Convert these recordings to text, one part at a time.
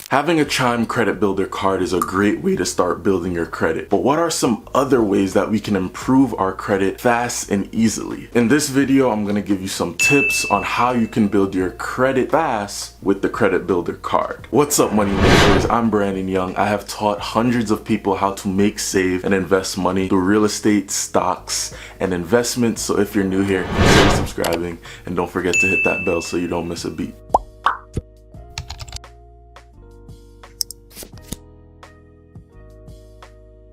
Having a Chime credit builder card is a great way to start building your credit, but what are some other ways that we can improve our credit fast and easily? In this video, I'm going to give you some tips on how you can build your credit fast with the credit builder card. What's up, money makers? I'm Brandon Young. I have taught hundreds of people how to make, save, and invest money through real estate, stocks, and investments. So if you're new here, consider subscribing and don't forget to hit that bell so you don't miss a beat.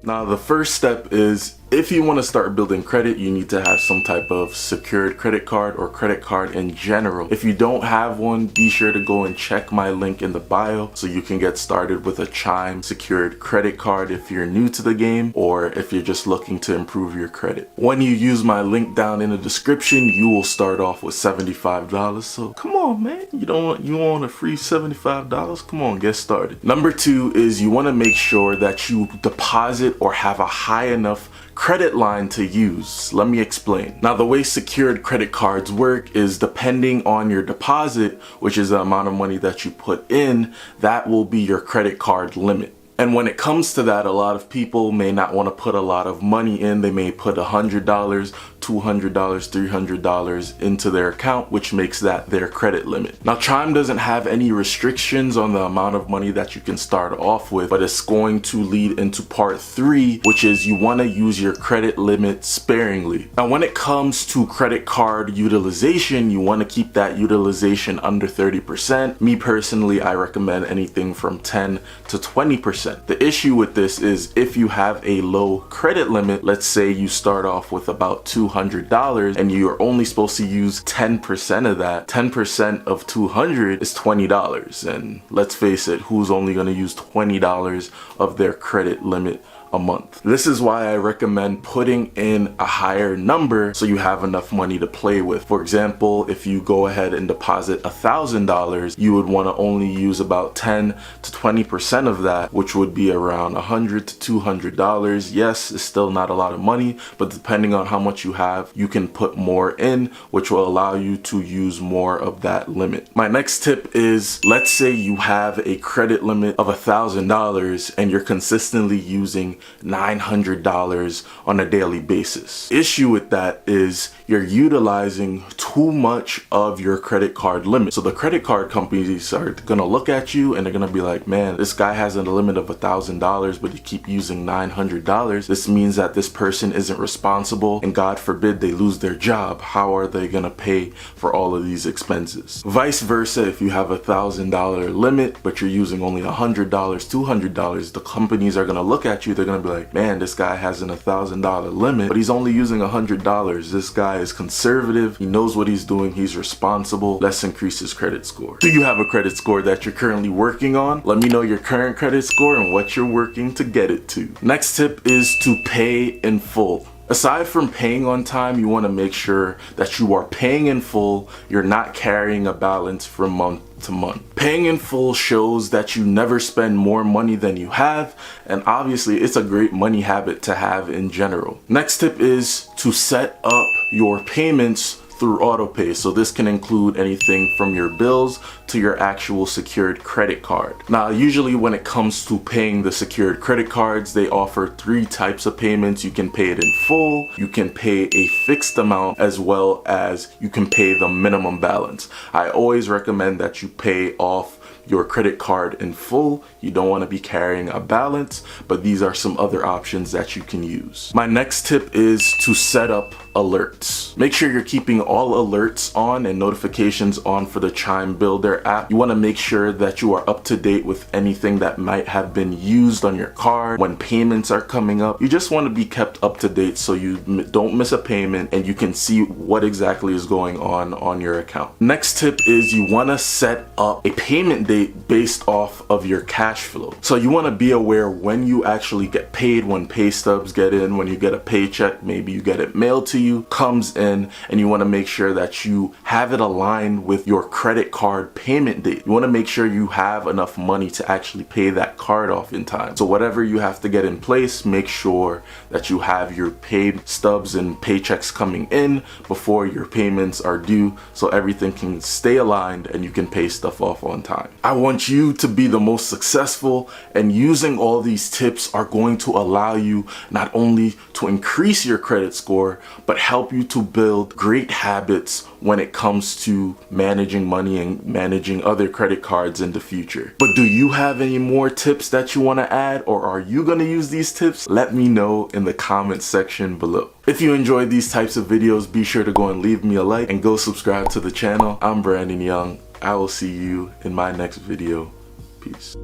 Now, the first step is, if you want to start building credit, you need to have some type of secured credit card or credit card in general. If you don't have one, be sure to go and check my link in the bio so you can get started with a Chime secured credit card if you're new to the game or if you're just looking to improve your credit. When you use my link down in the description, you will start off with $75. So come on, man. You want a free $75? Come on, get started. Number two is you want to make sure that you deposit or have a high enough credit line to use. Let me explain. Now, the way secured credit cards work is depending on your deposit, which is the amount of money that you put in, that will be your credit card limit. And when it comes to that, a lot of people may not want to put a lot of money in. They may put $100, $200, $300 into their account, which makes that their credit limit. Now, Chime doesn't have any restrictions on the amount of money that you can start off with, but it's going to lead into part 3, which is you want to use your credit limit sparingly. Now, when it comes to credit card utilization, you want to keep that utilization under 30%. Me personally, I recommend anything from 10 to 20%. The issue with this is if you have a low credit limit, let's say you start off with about $200 and you're only supposed to use 10% of that. 10% of 200 is $20. And let's face it, who's only going to use $20 of their credit limit a month? This is why I recommend putting in a higher number so you have enough money to play with. For example, if you go ahead and deposit $1,000, you would want to only use about 10 to 20% of that, which would be around $100 to $200. Yes, it's still not a lot of money, but depending on how much you have, you can put more in, which will allow you to use more of that limit. My next tip is, let's say you have a credit limit of $1,000 and you're consistently using $900 on a daily basis. Issue with that is you're utilizing too much of your credit card limit. So the credit card companies are gonna look at you and they're gonna be like, man, this guy has a limit of $1,000, but you keep using $900. This means that this person isn't responsible, and God forbid they lose their job. How are they gonna pay for all of these expenses? Vice versa, if you have $1,000 limit, but you're using only $100, $200, the companies are gonna look at you, they're gonna be like, man, this guy has an $1,000 limit, but he's only using $100. This guy is conservative. He knows what he's doing. He's responsible. Let's increase his credit score. Do you have a credit score that you're currently working on? Let me know your current credit score and what you're working to get it to. Next tip is to pay in full. Aside from paying on time, you want to make sure that you are paying in full. You're not carrying a balance from month to month. Paying in full shows that you never spend more money than you have, and obviously it's a great money habit to have in general. Next tip is to set up your payments through autopay. So this can include anything from your bills to your actual secured credit card. Now, usually when it comes to paying the secured credit cards, they offer 3 types of payments. You can pay it in full, you can pay a fixed amount, as well as you can pay the minimum balance. I always recommend that you pay off your credit card in full. You don't want to be carrying a balance, but these are some other options that you can use. My next tip is to set up alerts. Make sure you're keeping all alerts on and notifications on for the Chime Builder app. You want to make sure that you are up to date with anything that might have been used on your card. When payments are coming up, you just want to be kept up to date so you don't miss a payment and you can see what exactly is going on your account. Next tip is you want to set up a payment date based off of your cash flow. So you want to be aware when you actually get paid, when pay stubs get in, when you get a paycheck, maybe you get it mailed to you, comes in, and you want to make sure that you have it aligned with your credit card payment date. You want to make sure you have enough money to actually pay that card off in time. So whatever you have to get in place, make sure that you have your pay stubs and paychecks coming in before your payments are due, so everything can stay aligned and you can pay stuff off on time. I want you to be the most successful, and using all these tips are going to allow you not only to increase your credit score, but help you to build great habits when it comes to managing money and managing other credit cards in the future. But do you have any more tips that you want to add, or are you going to use these tips? Let me know in the comments section below. If you enjoyed these types of videos, be sure to go and leave me a like and go subscribe to the channel. I'm Brandon Young. I will see you in my next video. Peace.